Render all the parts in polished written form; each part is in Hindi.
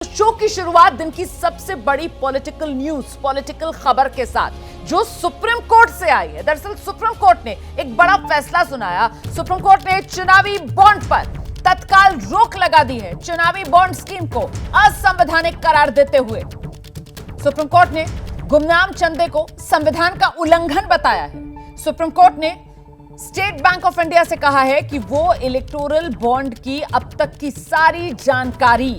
शो की शुरुआत दिन की सबसे बड़ी पॉलिटिकल न्यूज, पॉलिटिकल खबर के साथ जो सुप्रीम कोर्ट से आई है। दरअसल सुप्रीम कोर्ट ने एक बड़ा फैसला सुनाया। सुप्रीम कोर्ट ने चुनावी बॉन्ड पर तत्काल रोक लगा दी है। चुनावी बॉन्ड स्कीम को असंवैधानिक करार देते हुए सुप्रीम कोर्ट ने गुमनाम चंदे को संविधान का उल्लंघन बताया है। सुप्रीम कोर्ट ने स्टेट बैंक ऑफ इंडिया से कहा है कि वो इलेक्टोरल बॉन्ड की अब तक की सारी जानकारी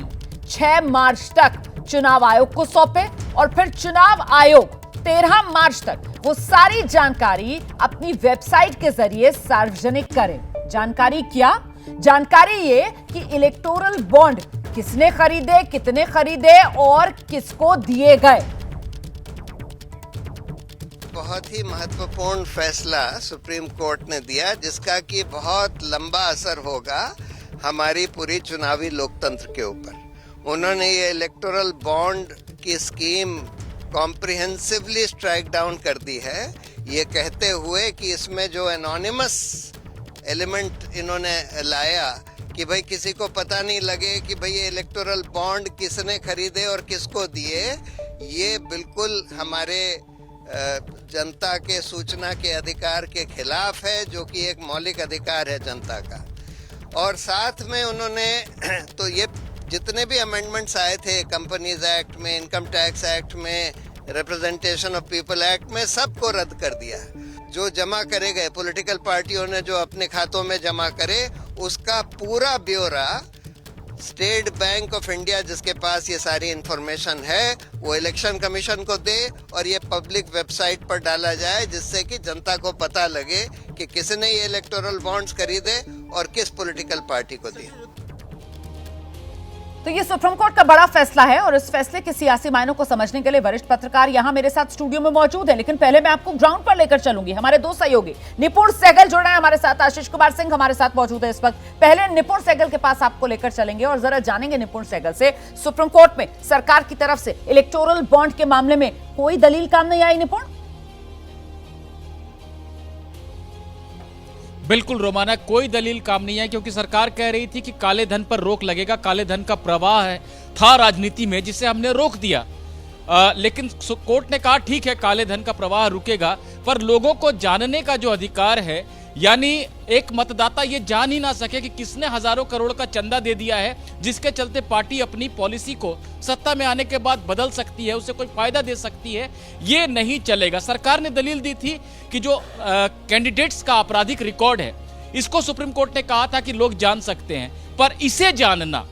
6 मार्च तक चुनाव आयोग को सौंपे और फिर चुनाव आयोग 13 मार्च तक वो सारी जानकारी अपनी वेबसाइट के जरिए सार्वजनिक करे। जानकारी क्या? जानकारी ये कि इलेक्टोरल बॉन्ड किसने खरीदे, कितने खरीदे और किसको दिए गए। बहुत ही महत्वपूर्ण फैसला सुप्रीम कोर्ट ने दिया, जिसका कि बहुत लंबा असर होगा हमारी पूरी चुनावी लोकतंत्र के ऊपर। उन्होंने ये इलेक्टोरल बॉन्ड की स्कीम कॉम्प्रिहेंसिवली स्ट्राइक डाउन कर दी है, ये कहते हुए कि इसमें जो एनोनिमस एलिमेंट इन्होंने लाया कि भाई किसी को पता नहीं लगे कि भाई ये इलेक्टोरल बॉन्ड किसने खरीदे और किसको दिए, ये बिल्कुल हमारे जनता के सूचना के अधिकार के खिलाफ है, जो कि एक मौलिक अधिकार है जनता का। और साथ में उन्होंने तो ये जितने भी अमेंडमेंट्स आए थे कंपनीज एक्ट में, इनकम टैक्स एक्ट में, रिप्रेजेंटेशन ऑफ पीपल एक्ट में, सबको रद्द कर दिया। जो जमा करे गए पॉलिटिकल पार्टियों ने जो अपने खातों में जमा करे, उसका पूरा ब्यौरा स्टेट बैंक ऑफ इंडिया, जिसके पास ये सारी इंफॉर्मेशन है, वो इलेक्शन कमीशन को दे और ये पब्लिक वेबसाइट पर डाला जाए, जिससे कि जनता को पता लगे कि किसने ये इलेक्टोरल बॉन्ड्स खरीदे और किस पॉलिटिकल पार्टी को दिए। तो ये सुप्रीम कोर्ट का बड़ा फैसला है और इस फैसले के सियासी मायनों को समझने के लिए वरिष्ठ पत्रकार यहां मेरे साथ स्टूडियो में मौजूद है। लेकिन पहले मैं आपको ग्राउंड पर लेकर चलूंगी। हमारे दो सहयोगी निपुण सहगल जुड़ रहे हैं हमारे साथ, आशीष कुमार सिंह हमारे साथ मौजूद है इस वक्त। पहले निपुण सहगल के पास आपको लेकर चलेंगे और जरा जानेंगे निपुण सहगल से, सुप्रीम कोर्ट में सरकार की तरफ से इलेक्टोरल बॉन्ड के मामले में कोई दलील काम नहीं आई। निपुण, बिल्कुल रोमाना, कोई दलील काम नहीं है, क्योंकि सरकार कह रही थी कि काले धन पर रोक लगेगा। काले धन का प्रवाह है था राजनीति में, जिसे हमने रोक दिया। लेकिन कोर्ट ने कहा ठीक है, काले धन का प्रवाह रुकेगा, पर लोगों को जानने का जो अधिकार है, यानी एक मतदाता ये जान ही ना सके कि किसने हजारों करोड़ का चंदा दे दिया है, जिसके चलते पार्टी अपनी पॉलिसी को सत्ता में आने के बाद बदल सकती है, उसे कोई फायदा दे सकती है, ये नहीं चलेगा। सरकार ने दलील दी थी कि जो कैंडिडेट्स का आपराधिक रिकॉर्ड है, इसको सुप्रीम कोर्ट ने कहा था कि लोग जान सकते हैं, पर इसे जानना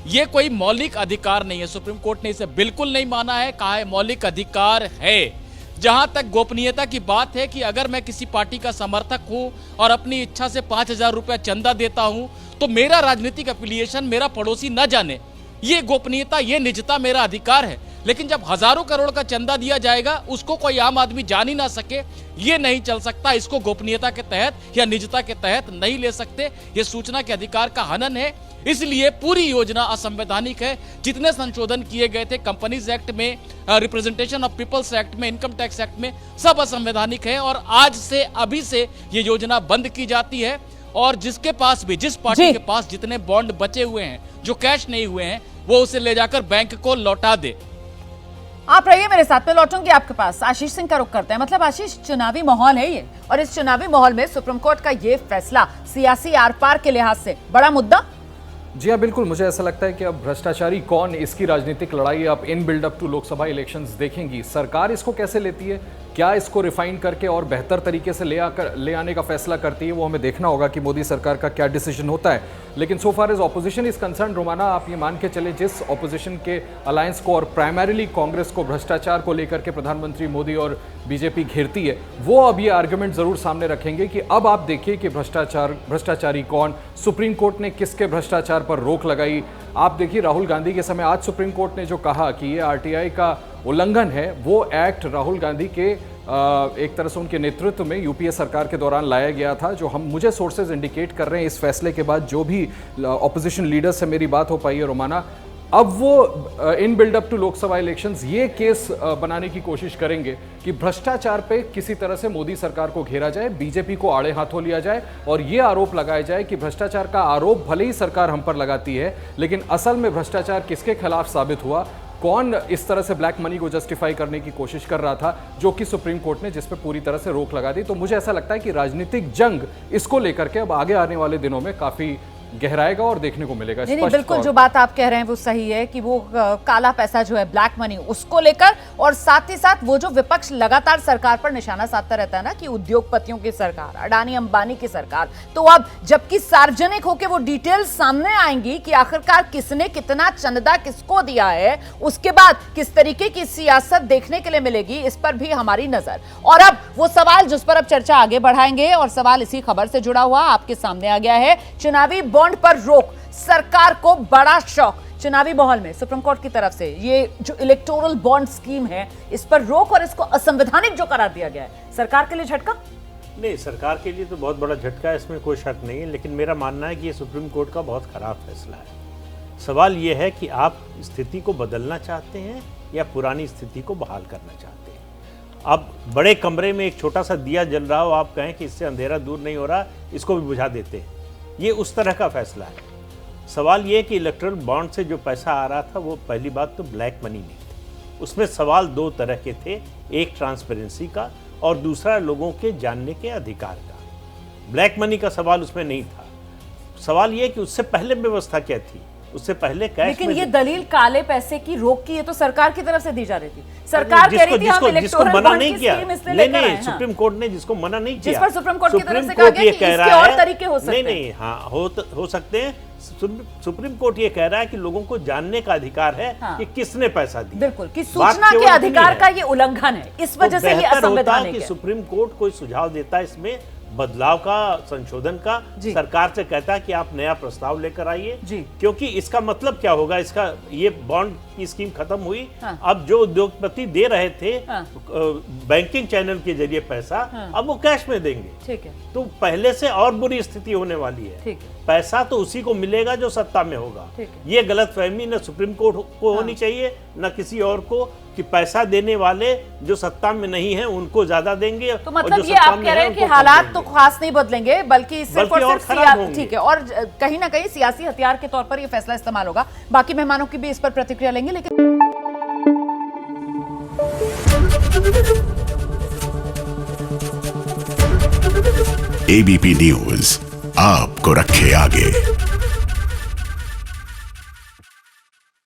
ये कोई मौलिक अधिकार नहीं है। सुप्रीम कोर्ट ने इसे बिल्कुल नहीं माना है, कहा है मौलिक अधिकार है। जहां तक गोपनीयता की बात है कि अगर मैं किसी पार्टी का समर्थक हूं और अपनी इच्छा से 5,000 रुपया चंदा देता हूं, तो मेरा राजनीतिक एफिलिएशन मेरा पड़ोसी न जाने, ये गोपनीयता, ये निजता मेरा अधिकार है। लेकिन जब हजारों करोड़ का चंदा दिया जाएगा, उसको कोई आम आदमी जान ही ना सके, ये नहीं चल सकता। इसको गोपनीयता के तहत या निजता के तहत नहीं ले सकते। ये सूचना के अधिकार का हनन है, इसलिए पूरी योजना असंवैधानिक है। जितने संशोधन किए गए थे कंपनीज एक्ट में, रिप्रेजेंटेशन ऑफ पीपल्स एक्ट में, इनकम टैक्स एक्ट में, सब असंवैधानिक है और आज से, अभी से ये योजना बंद की जाती है। और जिसके पास भी, जिस पार्टी के पास जितने बॉन्ड बचे हुए हैं, जो कैश नहीं हुए हैं, वो उसे ले जाकर बैंक को लौटा दे। आप रहिए मेरे साथ, में लौटूंगी आपके पास। आशीष सिंह का रुख करते हैं। मतलब आशीष, चुनावी माहौल है ये, और इस चुनावी माहौल में सुप्रीम कोर्ट का ये फैसला सियासी आर पार के लिहाज से बड़ा मुद्दा। जी हाँ, बिल्कुल। मुझे ऐसा लगता है कि अब भ्रष्टाचारी कौन, इसकी राजनीतिक लड़ाई अब इन बिल्डअप टू लोकसभा इलेक्शंस देखेंगी। सरकार इसको कैसे लेती है, क्या इसको रिफाइन करके और बेहतर तरीके से ले आने का फैसला करती है, वो हमें देखना होगा कि मोदी सरकार का क्या डिसीजन होता है। लेकिन so far as opposition is concerned, Romana, आप ये मान के चले, जिस ऑपोजिशन के अलायंस को और प्राइमरीली कांग्रेस को भ्रष्टाचार को लेकर के प्रधानमंत्री मोदी और बीजेपी घेरती है, वो अब ये आर्गुमेंट जरूर सामने रखेंगे कि अब आप देखिए कि भ्रष्टाचारी कौन, सुप्रीम कोर्ट ने किसके भ्रष्टाचार पर रोक लगाई। आप देखिए राहुल गांधी के समय आज सुप्रीम कोर्ट ने जो कहा कि ये आरटीआई का उल्लंघन है, वो एक्ट राहुल गांधी के एक तरह से उनके नेतृत्व में यूपीए सरकार के दौरान लाया गया था। जो मुझे सोर्सेज इंडिकेट कर रहे हैं इस फैसले के बाद, जो भी ऑपोजिशन लीडर से मेरी बात हो पाई है रोमाना, अब वो इन बिल्डअप टू लोकसभा इलेक्शंस ये केस बनाने की कोशिश करेंगे कि भ्रष्टाचार पे किसी तरह से मोदी सरकार को घेरा जाए, बीजेपी को आड़े हाथों लिया जाए और ये आरोप लगाया जाए कि भ्रष्टाचार का आरोप भले ही सरकार हम पर लगाती है, लेकिन असल में भ्रष्टाचार किसके खिलाफ साबित हुआ, कौन इस तरह से ब्लैक मनी को जस्टिफाई करने की कोशिश कर रहा था, जो कि सुप्रीम कोर्ट ने जिस पे पूरी तरह से रोक लगा दी। तो मुझे ऐसा लगता है कि राजनीतिक जंग इसको लेकर के अब आगे आने वाले दिनों में काफी गहराएगा और देखने को मिलेगा। नहीं, बिल्कुल जो बात आप कह रहे हैं वो सही है कि वो काला पैसा जो है, ब्लैक मनी, उसको लेकर, और साथ ही साथ वो जो विपक्ष लगातार सरकार पर निशाना साधता रहता है ना कि उद्योगपतियों की सरकार, अडानी अंबानी की सरकार, तो अब जबकि सार्वजनिक होकर वो डिटेल्स सामने आएंगी कि आखिरकार किसने कितना चंदा किसको दिया है, उसके बाद किस तरीके की सियासत देखने के लिए मिलेगी, इस पर भी हमारी नजर। और अब वो सवाल जिस पर अब चर्चा आगे बढ़ाएंगे, और सवाल इसी खबर से जुड़ा हुआ आपके सामने आ गया है, चुनावी बॉन्ड पर रोक, सरकार को बड़ा शॉक। चुनावी माहौल में सुप्रीम कोर्ट की तरफ से ये जो इलेक्टोरल बॉन्ड स्कीम है, इस पर रोक और इसको असंवैधानिक जो करार दिया गया है, सरकार के लिए झटका? नहीं, सरकार के लिए तो बहुत बड़ा झटका है, इसमें कोई शक नहीं है, लेकिन मेरा मानना है कि ये सुप्रीम कोर्ट का बहुत खराब फैसला है। सवाल ये है कि आप स्थिति को बदलना चाहते हैं या पुरानी स्थिति को बहाल करना चाहते हैं। अब बड़े कमरे में एक छोटा सा दिया जल रहा हो, आप कहें कि इससे अंधेरा दूर नहीं हो रहा, इसको भी बुझा देते हैं, ये उस तरह का फैसला है। सवाल ये कि इलेक्टोरल बॉन्ड से जो पैसा आ रहा था वो पहली बात तो ब्लैक मनी नहीं थी, उसमें सवाल दो तरह के थे, एक ट्रांसपेरेंसी का और दूसरा लोगों के जानने के अधिकार का। ब्लैक मनी का सवाल उसमें नहीं था। सवाल ये कि उससे पहले व्यवस्था क्या थी, उससे पहले कैश। लेकिन ये दलील काले पैसे की रोक की, ये तो सरकार की तरफ से दी जा रही थी। सरकार कह रही थी हम इलेक्टोरल बॉन्ड की स्कीम इसलिए लेकर आए हैं। सुप्रीम कोर्ट ने जिसको मना नहीं किया, जिस पर सुप्रीम कोर्ट की तरफ से कहा गया कि इसके और तरीके हो सकते हैं। नहीं, हाँ हो सकते हैं। सुप्रीम कोर्ट ये कह रहा है कि लोगों को जानने का अधिकार है कि किसने पैसा दिया। बिल्कुल, कि सूचना के अधिकार का ये उल्लंघन है, इस वजह से ये असंवैधानिक है। सुप्रीम कोर्ट कोई सुझाव देता है इसमें बदलाव का, संशोधन का, सरकार से कहता है कि आप नया प्रस्ताव लेकर आइए, क्योंकि इसका मतलब क्या होगा, इसका ये बॉन्ड की स्कीम खत्म हुई। अब जो उद्योगपति दे रहे थे बैंकिंग चैनल के जरिए पैसा, अब वो कैश में देंगे। ठीक है, तो पहले से और बुरी स्थिति होने वाली है। ठीक है, पैसा तो उसी को मिलेगा जो सत्ता में होगा। ये गलतफहमी न सुप्रीम कोर्ट को होनी चाहिए न किसी और को, कि पैसा देने वाले जो सत्ता में नहीं है उनको ज्यादा देंगे। तो मतलब ये आप कह रहे हैं कि हालात तो खास नहीं बदलेंगे, बल्कि सिर्फ और सिर्फ ठीक है, और कहीं ना कहीं सियासी हथियार के तौर पर ये फैसला इस्तेमाल होगा। बाकी मेहमानों की भी इस पर प्रतिक्रिया लेंगे, लेकिन एबीपी न्यूज आपको रखे आगे।